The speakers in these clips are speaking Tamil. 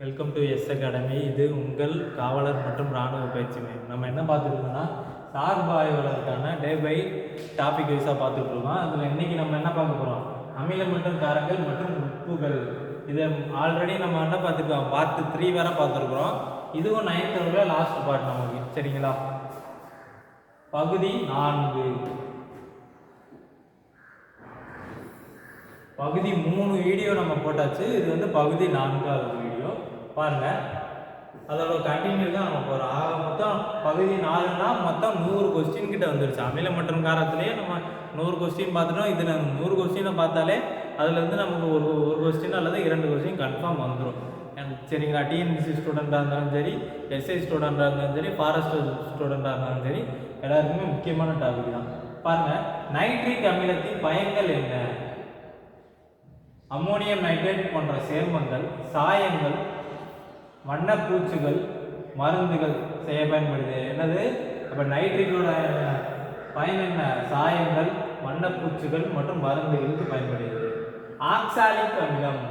Welcome to S academy. இது உங்கள் காவலர் மற்றும் இராணுவ பயிற்சி மையம். நம்ம என்ன பார்த்துருக்கோம்னா சார்பு ஆய்வாளருக்கான டே பை டாபிக் வைஸாக பார்த்துட்டு இருக்கோம். அதில் இன்றைக்கி நம்ம என்ன பார்க்க போகிறோம், அமிலம் மற்றும் காரங்கள் மற்றும் உப்புகள். இதை ஆல்ரெடி நம்ம என்ன பார்த்துருக்கோம், பார்ட் 3 வேற பார்த்துருக்குறோம். இதுவும் 9th லாஸ்ட் பார்ட் நமக்கு. சரிங்களா, பகுதி 4 பகுதி 3 வீடியோ நம்ம போட்டாச்சு. இது வந்து பகுதி 4வது வீடியோ பாருங்க. அதோட கண்டினியூ தான் நம்ம போகிறோம். ஆக மொத்தம் பகுதி 4னா மொத்தம் 100 கொஸ்டின் கிட்ட வந்துருச்சு. அமிலம் மற்றும் காரத்திலேயே நம்ம 100 கொஸ்டின் பார்த்துட்டோம். இதில் 100 கொஸ்டினை பார்த்தாலே அதுலேருந்து நமக்கு ஒரு கொஸ்டின் அல்லது 2 கொஸ்டின் கன்ஃபார்ம் வந்துடும். சரிங்களா, டிஎன்பிசி ஸ்டூடெண்ட்டாக இருந்தாலும் சரி, எஸ்ஐ ஸ்டூடெண்ட்டாக இருந்தாலும் சரி, ஃபாரஸ்ட் ஸ்டூடெண்ட்டாக இருந்தாலும் சரி, எல்லாருக்குமே முக்கியமான டாபிக் தான். பாருங்கள், நைட்ரிக் அமிலத்தின் பயன்கள் என்ன? அம்மோனியம் நைட்ரேட் போன்ற சேர்மங்கள், சாயங்கள், வண்ணப்பூச்சுகள், மருந்துகள் செய்ய பயன்படுது. என்னது அப்போ நைட்ரிக்கோட பயன் என்ன? சாயங்கள், வண்ணப்பூச்சுகள் மற்றும் மருந்துகளுக்கு பயன்படுகிறது. ஆக்சாலிக் அமிலம்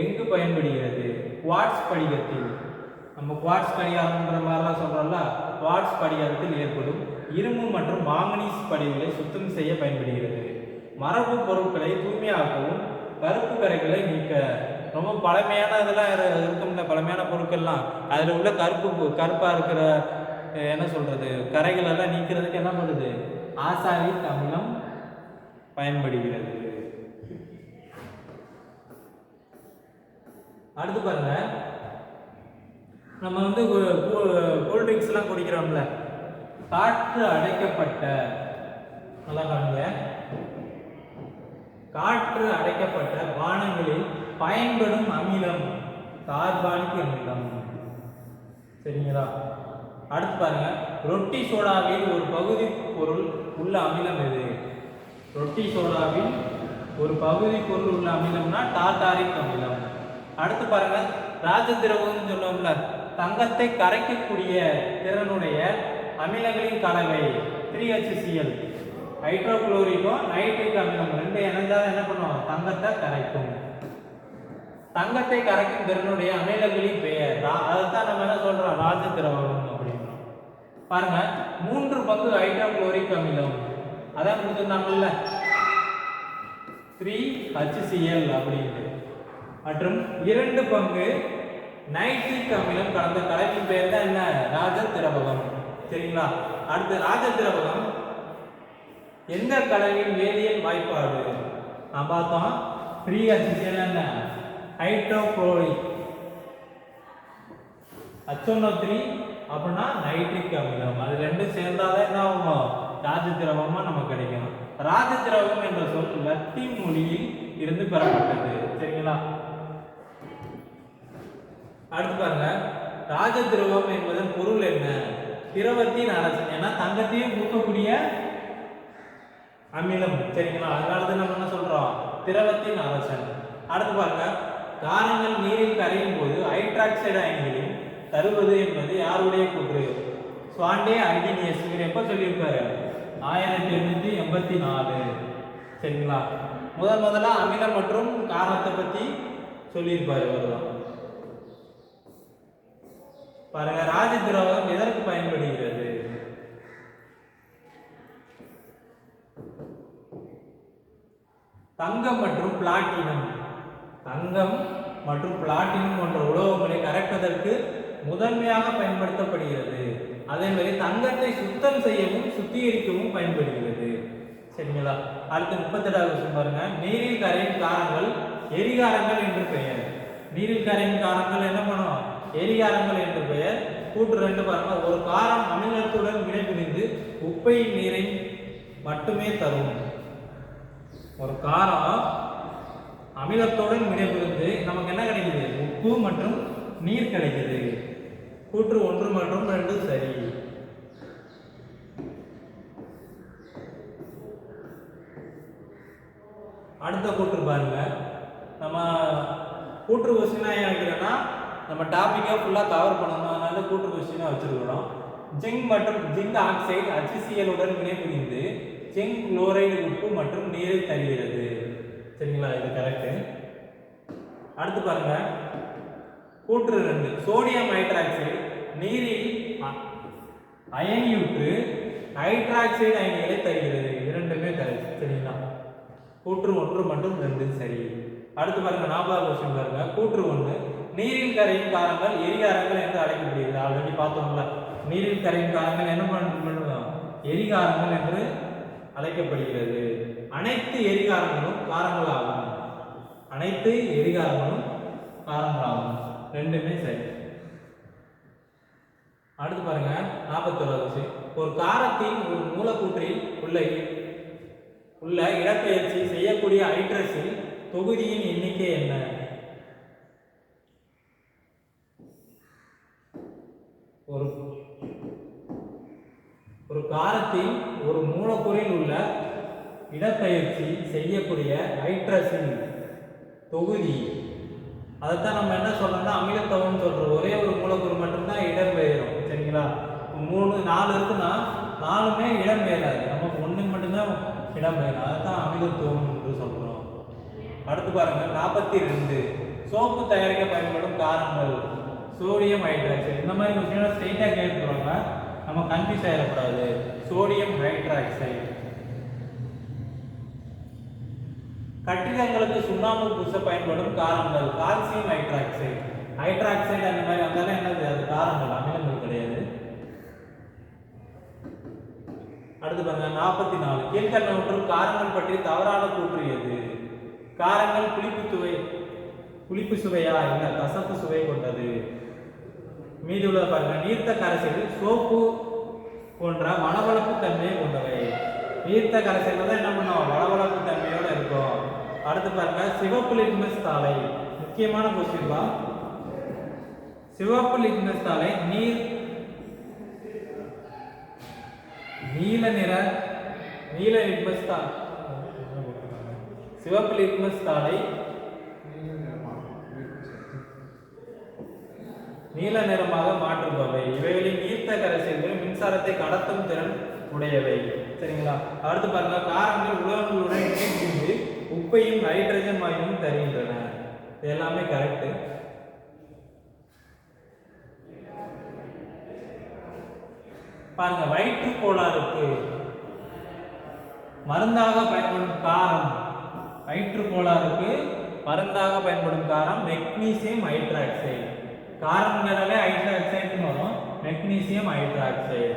எங்கு பயன்படுகிறது? குவார்ட்ஸ் படிகத்தில். நம்ம குவார்ட்ஸ் படிகாரம்ன்ற மாதிரிலாம் சொல்கிறோம்ல, குவார்ட்ஸ் படிகாரத்தில் ஏற்படும் இரும்பு மற்றும் மாங்கனீஸ் படிவுகளை சுத்தம் செய்ய பயன்படுகிறது. மரபு பொருட்களை தூய்மையாக்கவும் கருப்பு கரைகளை நீக்க. ரொம்ப பழமையான இதெல்லாம் இருக்கும்ல, பழமையான பொருட்கள்லாம் அதில் உள்ள கருப்பாக இருக்கிற என்ன சொல்கிறது கரைகள் எல்லாம் நீக்கிறதுக்கு என்ன பண்ணுது? ஆக்சாலிக் அமிலம் பயன்படுகிறது. அடுத்து பாருங்க, நம்ம வந்து கூல்ட்ரிங்க்ஸ் எல்லாம் குடிக்கிறோம்ல, காற்று அடைக்கப்பட்ட, நல்லா பாருங்க, காற்று அடைக்கப்பட்ட பானங்களில் பயன்படும் அமிலம் கார்பானிக் அமிலம். சரிங்களா, அடுத்து பாருங்க, ரொட்டி சோடாவில் ஒரு பகுதி பொருள் உள்ள அமிலம் எது? ரொட்டி சோடாவில் ஒரு பகுதி பொருள் உள்ள அமிலம்னா டார்டாரிக் அமிலம். அடுத்து பாருங்க, ராஜதிரவம்னு சொன்னோம்ல, தங்கத்தை கரைக்கக்கூடிய திறனுடைய அமிலங்களின் கலவை 3HCl. ஹைட்ரோகுளோரிக்கும் நைட்ரிக் அமிலம் ரெண்டு இணைந்தால் என்ன பண்ணுவோம்? தங்கத்தை கரைக்கும். தங்கத்தை கரைக்கும் திறனுடைய அமிலங்களின் பெயர், அதைத்தான் நம்ம என்ன சொல்றோம்? ராஜதிரவம் அப்படின்றோம். பாருங்க, 3 பங்கு ஹைட்ரோகுளோரிக் அமிலம், அதான் கொடுத்துருந்தாங்கல்ல 3HCl அப்படின்ட்டு, மற்றும் 2 பங்கு நைட்ரிக் அமிலம் கலந்த கலவையின் பெயர் தான் என்ன? ராஜதிரவகம். சரிங்களா, அடுத்து ராஜதிரவகம் எந்த கலவையின் வேதியியல் வாய்ப்பாடு? நான் பார்த்தோம் 3HCl என்ன? ஹைட்ரோகுளோரிக். H1O3 அப்படின்னா நைட்ரிக் அமிலம். அது ரெண்டும் சேர்ந்தாதான் என்ன ஆகும்? ராஜதிரவமா நமக்கு கிடைக்கும். ராஜதிரவம் என்ற சொல் லத்தீன் மொழியில் இருந்து பெறப்பட்டது. சரிங்களா, அடுத்து பாருங்க, ராஜதிரவம் என்பதன் பொருள் என்ன? திரவத்தின் அரசன். ஏன்னா தங்கத்தையும் ஊக்கக்கூடிய அமிலம். சரிங்களா, அதனாலதான் நம்ம என்ன சொல்றோம்? திரவத்தின் அரசன். அடுத்து பாருங்க, காரங்கள் நீரில் கரையும் போது ஹைட்ராக்சைடு அயனிகளில் தருவது என்பது யாருடைய கூற்று? ஸ்வாண்டே அர்கினியஸ். இவர் எப்போ சொல்லியிருப்பாரு? 1884. சரிங்களா, முதல்ல அமிலம் மற்றும் காரத்தை பத்தி சொல்லியிருப்பாரு இவர்தான். பாருங்க, ராஜதிரவம் எதற்கு பயன்படுகிறது? தங்கம் மற்றும் பிளாட்டினம். தங்கம் மற்றும் பிளாட்டினம் போன்ற உலோகங்களை கரைப்பதற்கு முதன்மையாக பயன்படுத்தப்படுகிறது. அதே மாதிரி தங்கத்தை சுத்தம் செய்யவும் சுத்திகரிக்கவும் பயன்படுகிறது. சரிங்களா, அடுத்து 38வது விஷயம் பாருங்க, நீரில் கரையும் காரங்கள் எரிகாரங்கள் என்று பெயர். நீரில் கரையும் காரங்கள் என்ன பண்ணும்? எரிகாரங்கள் என்று பெயர். கூற்று 2 பாருங்க, ஒரு காரம் அமிலத்துடன் வினைபுரிந்து உப்பை நீரை மட்டுமே தரும். ஒரு காரம் அமிலத்துடன் வினைபுரிந்து நமக்கு என்ன கிடைக்குது? உப்பு மற்றும் நீர் கிடைக்குது. கூற்று 1 மற்றும் 2 சரி. அடுத்த கூற்று பாருங்க, நம்ம கூற்று கொஸ்டினா ஏன் வைக்கிறோம்னா நம்ம டாபிக்கை ஃபுல்லாக கவர் பண்ணணும், அதனால கூற்று கொஸ்டினாக வச்சிருக்கிறோம். ஜிங்க் மற்றும் ஜிங்க் ஆக்சைடு HCl உடன் வினைபுரிந்து ஜிங்க் குளோரைடு உப்பு மற்றும் நீரை தருகிறது. சரிங்களா, இது கரெக்டு. அடுத்து பாருங்க, கூற்று 2 சோடியம் ஹைட்ராக்சைடு நீரில் அயனியுற்று ஹைட்ராக்சைடு அயனிகளை தருகிறது. இரண்டுமே தருது. சரிங்களா? கூற்று 1 மற்றும் 2 சரி. அடுத்து பாருங்க 40வது क्वेश्चन பாருங்க. கூற்று 1 நீரில் கரையும் காரங்கள் எரிகாரங்கள் என்று அழைக்கப்படுகிறது. ஆல்ரெடி பார்த்தோம்ல, நீரில் கரையும் காரங்கள் என்ன பண்ணுவோம்? எரிகாரங்கள் என்று அழைக்கப்படுகிறது. அனைத்து எரிகாரங்களும் காரங்களாகும். அனைத்து எரிகாரங்களும் காரங்களாகும். ரெண்டுமே சரி. அடுத்து பாருங்க 41வது ஒரு காரத்தின் ஒரு மூலக்கூற்றில் உள்ள இடப்பெயர்ச்சி செய்யக்கூடிய ஹைட்ரஸின் தொகுதியின் எண்ணிக்கை என்ன? ஒரு காரத்தில் ஒரு மூலக்கூறில் உள்ள இடப்பெயர்ச்சி செய்யக்கூடிய ஹைட்ரஸின் தொகுதி, அதைத்தான் நம்ம என்ன சொல்றோம்னா அமிலத்தவம்னு சொல்றோம். ஒரே ஒரு மூலக்கூறு மட்டும்தான் இடம்பெயரும். சரிங்களா? 3 4 இருக்குன்னா 4மே இடம்பெயராது. நமக்கு 1 மட்டும்தான் இடம்பெயரும். அதைத்தான் அமிலத்துவம் என்று சொல்றோம். அடுத்து பாருங்க 42 சோப்பு தயாரிக்க பயன்படும் காரங்கள் சோடியம் ஹைட்ராக்சைடு. இந்த மாதிரி விஷயம் ஸ்ட்ரெயிட்டா கேட்டுருவாங்க, நம்ம கன்ஃபியூஸ் ஆயிடக்கூடாது. Sodium hydroxide. கட்டிடங்களுக்கு சுண்ணாம்பு பூச பயன்படும் காரங்கள் கால்சியம் ஹைட்ராக்சைடு. ஹைட்ராக்சைடு அந்த மாதிரி வந்தாலும் என்னது? அது காரங்கள், அமிலங்கள் கிடையாது. அடுத்து பாருங்க 44 கீழ்கண்டவற்றுள் காரங்கள் பற்றி தவறான கூற்று எது? காரங்கள் புளிப்பு சுவையா இல்ல கசப்பு சுவை கொண்டது. மீதி உள்ள பாருங்க நீர்த்த கரைசலில் சோப்பு போன்ற வளவளப்பு தன்மையை கொண்டவை. நீர்த்த கரைசல் தான் என்ன பண்ணுவோம்? வளவளப்பு தன்மையோட இருக்கும். அடுத்து பாருங்க சிவப்பு லிட்மஸ் தாளை. முக்கியமான கொஸ்டின் தான். சிவப்பு லிட்மஸ் தாளை நீல லிட்மஸ் தாள். சிவப்பு லிட்மஸ் தாளை நீல நிறமாக மாற்றுபவை. இவைகளின் நீர்த்த கரைசல்கள் மின்சாரத்தை கடத்தும் திறன் உடையவை. சரிங்களா? அடுத்து பாருங்க காரங்கள் உலோகங்களுடன் இணைந்து உப்பையும் ஹைட்ரஜன் வாயுவும் தருகின்றன. இது எல்லாமே கரெக்ட். பாருங்க வயிற்று கோளாறுக்கு மருந்தாக பயன்படும் காரம், வயிற்று கோளாறுக்கு மருந்தாக பயன்படும் காரம் மெக்னீசியம் ஹைட்ராக்சைடு. காரம்ங்கிறதே ஹைட்ராக்சைடுன்னு வரும், மெக்னீசியம் ஹைட்ராக்சைடு.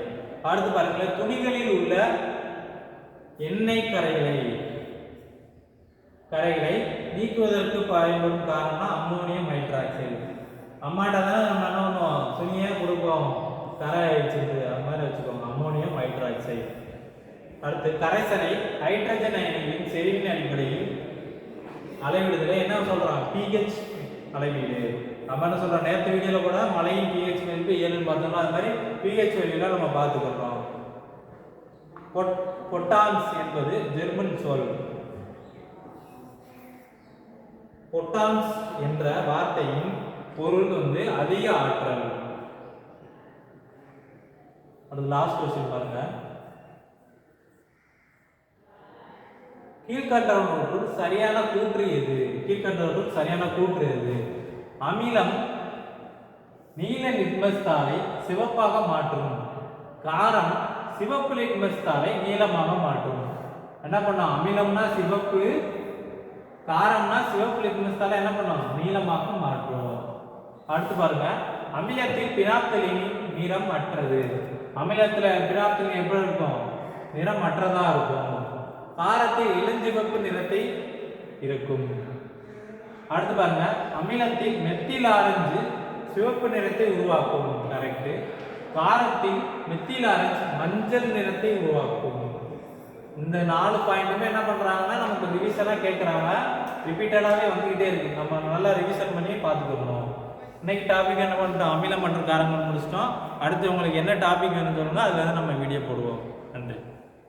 அடுத்து பாருங்க துணிகளில் உள்ள எண்ணெய் கரைகளை நீக்குவதற்கு பயன்படும் காரம்னா அம்மோனியம் ஹைட்ராக்சைடு. அம்மாட்ட தான் நம்ம என்ன பண்ணுவோம்? துணியே கொடுப்போம், கரை வச்சுட்டு அது மாதிரி வச்சுக்கோங்க, அம்மோனியம் ஹைட்ராக்சைடு. அடுத்து கரைசலை ஹைட்ரஜன் அயனிகளின் செறிவின் அடிப்படையில் அளவிடுதலை என்ன சொல்றான்? pH அளவீடு. நம்ம என்ன சொல்றோம்? நேற்று வீடியோல கூட மலையின் pH மதிப்பு 7ன்னு பார்த்தோம்னா அது மாதிரி pH வேல்யூல நம்ம பார்த்துக்கிறோம். பொட்டான்ஸ் என்பது ஜெர்மன் சொல். பொட்டான்ஸ் என்ற வார்த்தையின் பொருள் அதிக ஆற்றல். அது லாஸ்ட் क्वेश्चन பாருங்க. கீழ்கண்டவற்றுள் சரியான கூற்று எது? அமிலம் நீல லிட்மஸ் தாளை சிவப்பாக மாற்றும். காரம் சிவப்பு லிட்மஸ் தாளை நீலமாக மாற்றும். என்ன பண்ணும்? அமிலம்னா சிவப்பு, காரம்னா சிவப்பு லிட்மஸ் தாளை என்ன பண்ணும்? நீலமாக மாற்றும். அடுத்து பாருங்க அமிலத்தில் பினாப்தலின் நிறம் அற்றது. அமிலத்துல பினாப்தலின் எப்படி இருக்கும்? நிறம் அற்றதா இருக்கும். காரத்தில் இளஞ்சிவப்பு நிறத்தை இருக்கும். அடுத்து பாருங்க அமிலத்தில் மெத்தில் ஆரஞ்சு சிவப்பு நிறத்தை உருவாக்கும். கரெக்ட். காரத்தில் மெத்தில் ஆரஞ்சு மஞ்சள் நிறத்தை உருவாக்கும். இந்த 4 பாயிண்ட்டுமே என்ன பண்றாங்கன்னா நமக்கு ரிவிஷனா கேட்கறாங்க, ரிப்பீட்டடாவே வந்துகிட்டே இருக்கு. நம்ம நல்லா ரிவிஷன் பண்ணி பார்த்துக்கணும். இன்னைக்கு டாபிக் என்ன பண்ணிட்டோம்? அமிலம் மற்றும் காரங்கள் முடிச்சிட்டோம். அடுத்து உங்களுக்கு என்ன டாபிக் வேணும்னு சொல்லுங்க, அதுல நம்ம வீடியோ போடுவோம்.